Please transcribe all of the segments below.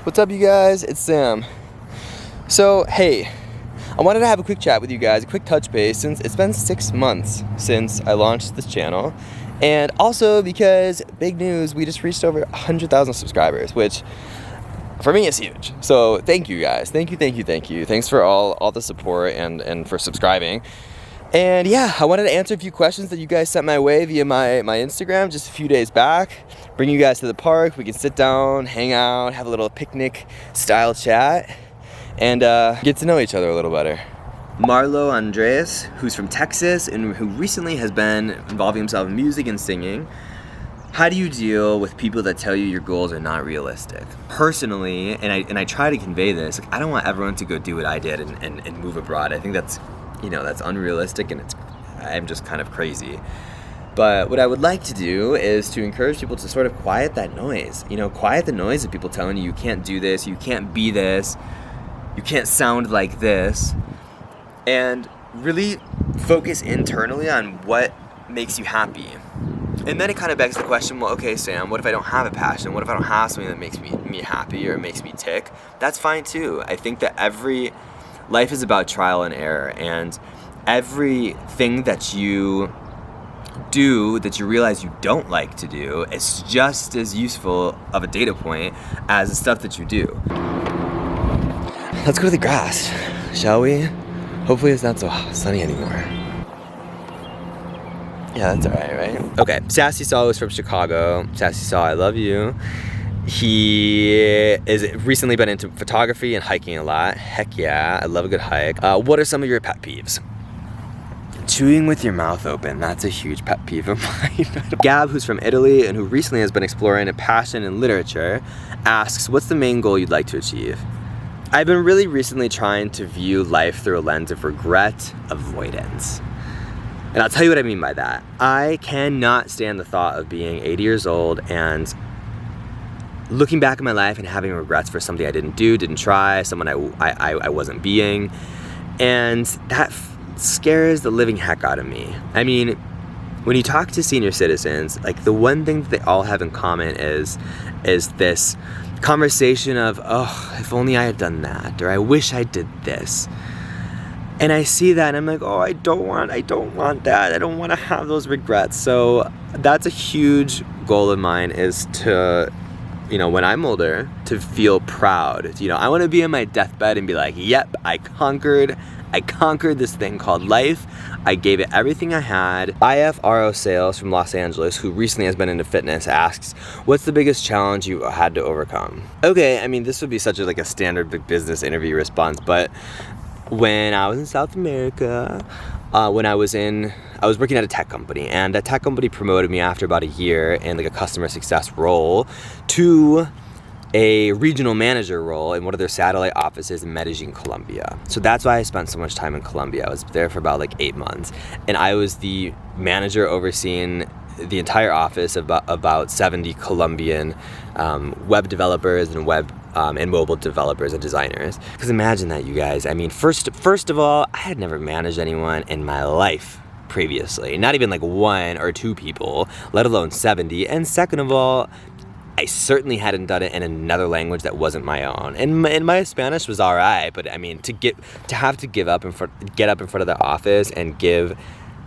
What's up, you guys? It's Sam. So, hey, I wanted to have a quick chat with you guys, a quick touch base, since it's been 6 months since I launched this channel. And also because, big news, we just reached over 100,000 subscribers, which for me is huge. So thank you guys. Thank you. Thanks for all the support and for subscribing. And yeah, I wanted to answer a few questions that you guys sent my way via my Instagram just a few days back. Bring you guys to the park. We can sit down, hang out, have a little picnic style chat, and get to know each other a little better. Marlo Andres, who's from Texas and who recently has been involving himself in music and singing. How do you deal with people that tell you your goals are not realistic? Personally, and I try to convey this, like, I don't want everyone to go do what I did and move abroad. I think that's unrealistic, and I'm just kind of crazy. But what I would like to do is to encourage people to sort of quiet that noise. Quiet the noise of people telling you you can't do this, you can't be this, you can't sound like this, and really focus internally on what makes you happy. And then it kind of begs the question, well, okay, Sam, what if I don't have a passion? What if I don't have something that makes me happy or makes me tick? That's fine too. I think that life is about trial and error, and everything that you do that you realize you don't like to do is just as useful of a data point as the stuff that you do. Let's go to the grass, shall we? Hopefully it's not so sunny anymore. Yeah, that's alright, right? Okay, Sassy Saw is from Chicago. Sassy Saw, I love you. He is recently been into photography and hiking a lot. Heck yeah, I love a good hike. What are some of your pet peeves? Chewing with your mouth open, that's a huge pet peeve of mine. Gab, who's from Italy and who recently has been exploring a passion in literature, asks, what's the main goal you'd like to achieve? I've been really recently trying to view life through a lens of regret avoidance. And I'll tell you what I mean by that. I cannot stand the thought of being 80 years old and looking back at my life and having regrets for something I didn't do, didn't try, someone I wasn't being. And that scares the living heck out of me. I mean, when you talk to senior citizens, like, the one thing that they all have in common is this conversation of, oh, if only I had done that, or I wish I did this. And I see that and I'm like, oh, I don't want that. I don't want to have those regrets. So that's a huge goal of mine, is to, when I'm older, to feel proud. I want to be on my deathbed and be like, yep, I conquered this thing called life. I gave it everything I had. IFRO Sales from Los Angeles, who recently has been into fitness, asks, what's the biggest challenge you had to overcome? Okay, I mean, this would be such a standard big business interview response, but when I was in South America, when I was working at a tech company, and that tech company promoted me after about a year in a customer success role to a regional manager role in one of their satellite offices in Medellin, Colombia. So that's why I spent so much time in Colombia. I was there for about 8 months, and I was the manager overseeing the entire office of about 70 Colombian web developers and web and mobile developers and designers. Because imagine that, you guys. I mean, first of all, I had never managed anyone in my life previously. Not even 1 or 2 people, let alone 70. And second of all, I certainly hadn't done it in another language that wasn't my own. And my Spanish was all right, but I mean, to get up in front of the office and give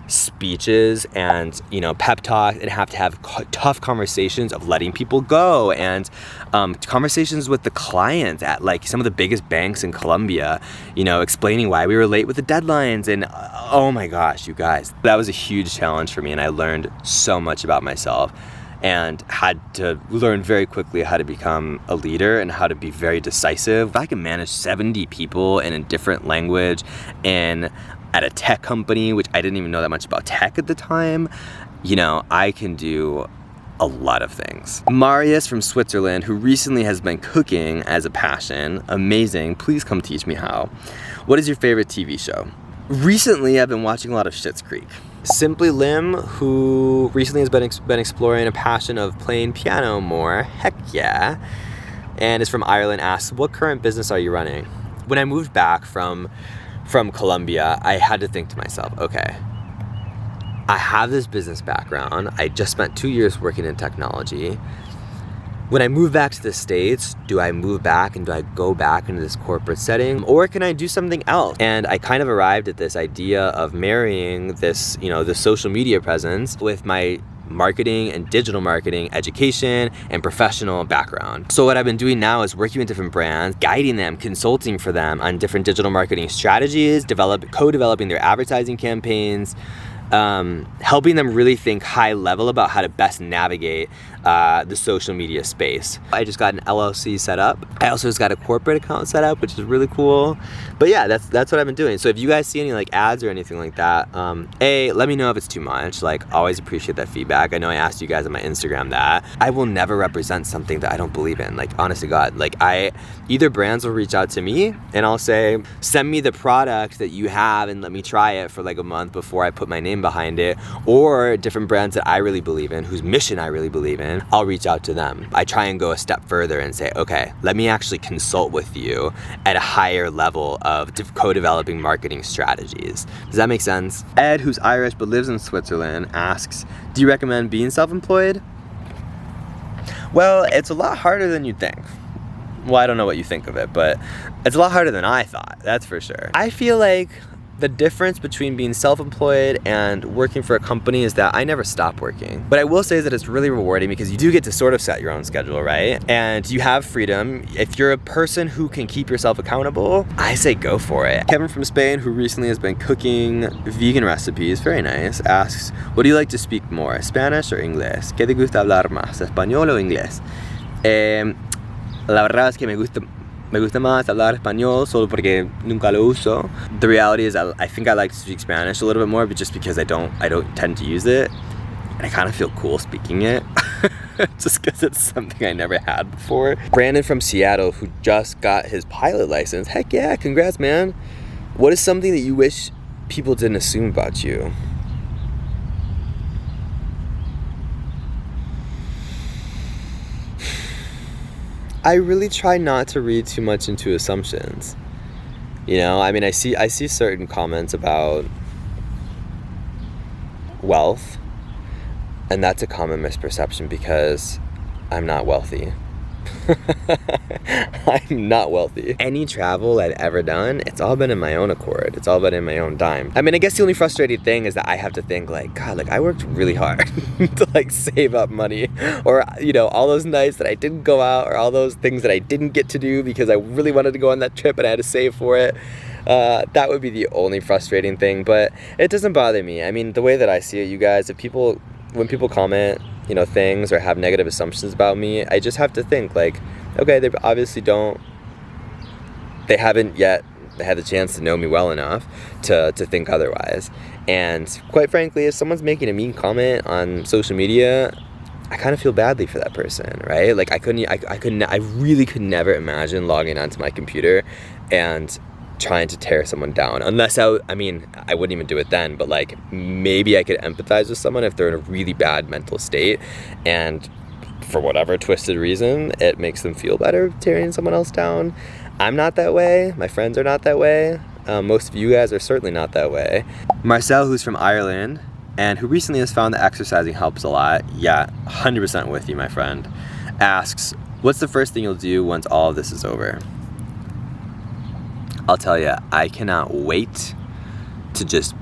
speeches and pep talks, and have to have tough conversations of letting people go, and conversations with the clients at some of the biggest banks in Colombia, explaining why we were late with the deadlines. And oh my gosh, you guys, that was a huge challenge for me, and I learned so much about myself and had to learn very quickly how to become a leader and how to be very decisive. If I can manage 70 people in a different language and at a tech company, which I didn't even know that much about tech at the time, I can do a lot of things. Marius from Switzerland, who recently has been cooking as a passion, amazing, please come teach me how. What is your favorite TV show? Recently, I've been watching a lot of Schitt's Creek. Simply Lim, who recently has been exploring a passion of playing piano more, heck yeah, and is from Ireland, asks, what current business are you running? When I moved back from Colombia, I had to think to myself, okay, I have this business background. I just spent 2 years working in technology. when I move back to the States, do I move back and do I go back into this corporate setting, or can I do something else? And I kind of arrived at this idea of marrying this, the social media presence with my marketing and digital marketing education and professional background. So what I've been doing now is working with different brands, guiding them, consulting for them on different digital marketing strategies, co-developing their advertising campaigns, helping them really think high level about how to best navigate the social media space. I just got an LLC set up. I also just got a corporate account set up, which is really cool. But yeah, that's what I've been doing. So if you guys see any like ads or anything like that, let me know if it's too much. Like, always appreciate that feedback. I know I asked you guys on my Instagram that. I will never represent something that I don't believe in. Like, honest to God, like either brands will reach out to me and I'll say, send me the product that you have and let me try it for like a month before I put my name behind it, or different brands that I really believe in, whose mission I really believe in, I'll reach out to them. I try and go a step further and say, okay, let me actually consult with you at a higher level of co-developing marketing strategies. Does that make sense? Ed, who's Irish but lives in Switzerland, asks, do you recommend being self-employed? Well, it's a lot harder than you'd think. Well, I don't know what you think of it, but it's a lot harder than I thought, that's for sure. I feel like the difference between being self-employed and working for a company is that I never stop working. But I will say that it's really rewarding because you do get to sort of set your own schedule, right? And you have freedom. If you're a person who can keep yourself accountable, I say go for it. Kevin from Spain, who recently has been cooking vegan recipes, very nice, asks, what do you like to speak more, Spanish or English? ¿Qué te gusta hablar más, español o inglés? La verdad es que me gusta más hablar español solo porque nunca lo uso. The reality is I think I like to speak Spanish a little bit more, but just because I don't tend to use it. And I kind of feel cool speaking it. Just because it's something I never had before. Brandon from Seattle, who just got his pilot license. Heck yeah, congrats, man. What is something that you wish people didn't assume about you? I really try not to read too much into assumptions. I mean, I see certain comments about wealth, and that's a common misperception because I'm not wealthy. I'm not wealthy. Any travel I've ever done, it's all been in my own accord. It's all been in my own dime. I mean, I guess the only frustrating thing is that I have to think like, God, like I worked really hard to like save up money, or all those nights that I didn't go out, or all those things that I didn't get to do because I really wanted to go on that trip and I had to save for it. That would be the only frustrating thing, but it doesn't bother me. I mean, the way that I see it, you guys, when people comment, things or have negative assumptions about me, I just have to think like, okay, they haven't yet had the chance to know me well enough to think otherwise. And quite frankly, if someone's making a mean comment on social media, I kind of feel badly for that person, right? Like I really could never imagine logging onto my computer and trying to tear someone down, unless I wouldn't even do it then, but like maybe I could empathize with someone if they're in a really bad mental state and for whatever twisted reason it makes them feel better tearing someone else down. I'm not that way. My friends are not that way. Most of you guys are certainly not that way. Marcel, who's from Ireland and who recently has found that exercising helps a lot, yeah, 100% with you, my friend, asks, what's the first thing you'll do once all of this is over? I'll tell you, I cannot wait to just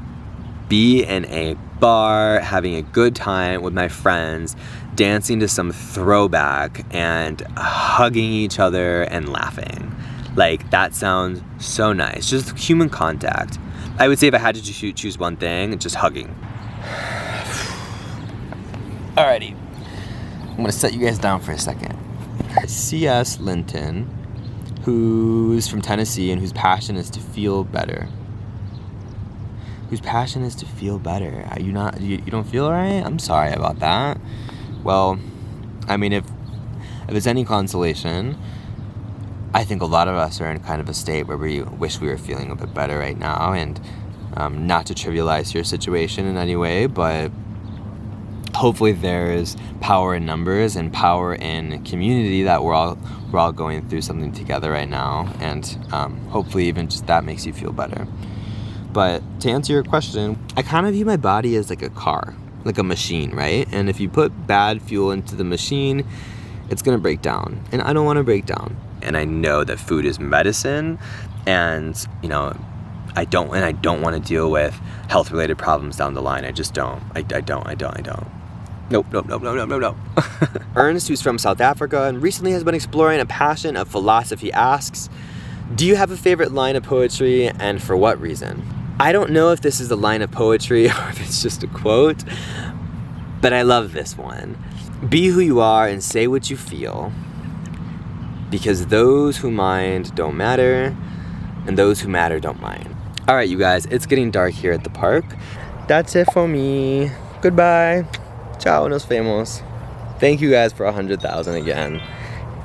be in a bar, having a good time with my friends, dancing to some throwback and hugging each other and laughing. Like, that sounds so nice. Just human contact. I would say if I had to choose one thing, just hugging. Alrighty. I'm gonna set you guys down for a second. C.S. Linton, who's from Tennessee and whose passion is to feel better. Whose passion is to feel better. Are you not? You don't feel alright? I'm sorry about that. Well, I mean, if it's any consolation, I think a lot of us are in kind of a state where we wish we were feeling a bit better right now, and not to trivialize your situation in any way, but hopefully there's power in numbers and power in community that we're all going through something together right now, and hopefully even just that makes you feel better. But to answer your question, I kind of view my body as like a car, like a machine, right? And if you put bad fuel into the machine, it's gonna break down, and I don't wanna break down. And I know that food is medicine, and you know, I don't wanna deal with health-related problems down the line. I just don't. I don't. Nope. Ernst, who's from South Africa and recently has been exploring a passion of philosophy, asks, do you have a favorite line of poetry, and for what reason? I don't know if this is a line of poetry or if it's just a quote, but I love this one. Be who you are and say what you feel, because those who mind don't matter, and those who matter don't mind. All right, you guys, it's getting dark here at the park. That's it for me. Goodbye. Ciao, nos vemos. Thank you guys for 100,000 again.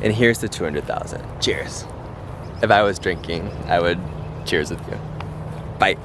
And here's to 200,000. Cheers. If I was drinking, I would cheers with you. Bye.